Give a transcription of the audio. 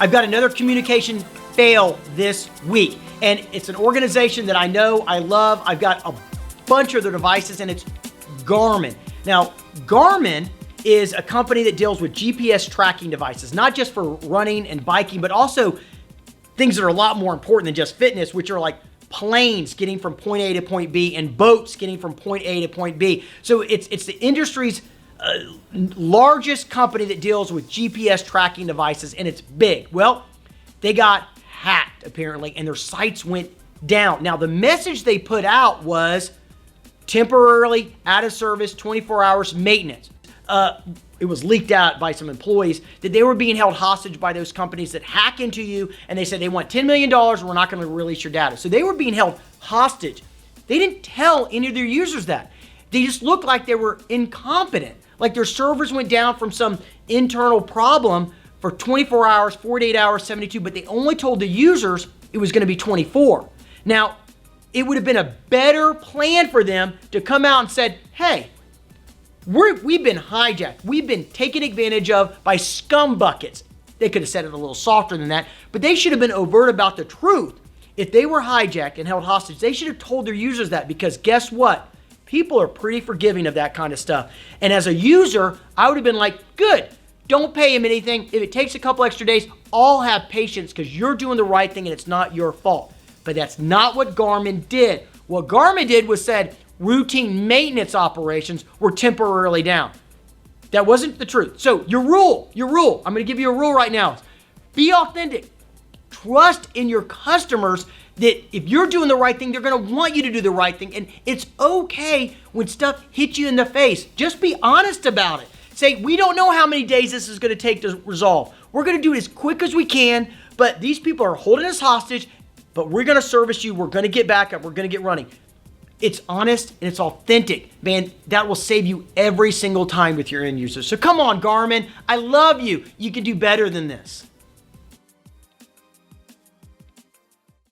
I've got another communication fail this week, and it's an organization that I know, I love. I've got a bunch of their devices, and it's Garmin. Now, Garmin is a company that deals with GPS tracking devices, not just for running and biking, but also things that are a lot more important than just fitness, which are like planes getting from point A to point B and boats getting from point A to point B. So it's the industry's largest company that deals with GPS tracking devices, and it's big. Well, they got hacked apparently, and their sites went down. Now, the message they put out was temporarily out of service, 24 hours maintenance. It was leaked out by some employees that they were being held hostage by those companies that hack into you, and they said they want $10 million, we're not going to release your data. So they were being held hostage. They didn't tell any of their users that. They just looked like they were incompetent, like their servers went down from some internal problem for 24 hours, 48 hours, 72, but they only told the users it was going to be 24. Now, it would have been a better plan for them to come out and said, hey, we've been hijacked. We've been taken advantage of by scum buckets. They could have said it a little softer than that, but they should have been overt about the truth. If they were hijacked and held hostage, they should have told their users that, because guess what? People are pretty forgiving of that kind of stuff. And as a user, I would have been like, good, don't pay him anything. If it takes a couple extra days, I'll have patience because you're doing the right thing and it's not your fault. But that's not what Garmin did. What Garmin did was said routine maintenance operations were temporarily down. That wasn't the truth. So your rule, I'm going to give you a rule right now. Be authentic. Trust in your customers that if you're doing the right thing, they're going to want you to do the right thing. And it's okay when stuff hits you in the face. Just be honest about it. Say, we don't know how many days this is going to take to resolve. We're going to do it as quick as we can, but these people are holding us hostage, but we're going to service you. We're going to get back up. We're going to get running. It's honest and it's authentic. Man, that will save you every single time with your end users. So come on, Garmin. I love you. You can do better than this.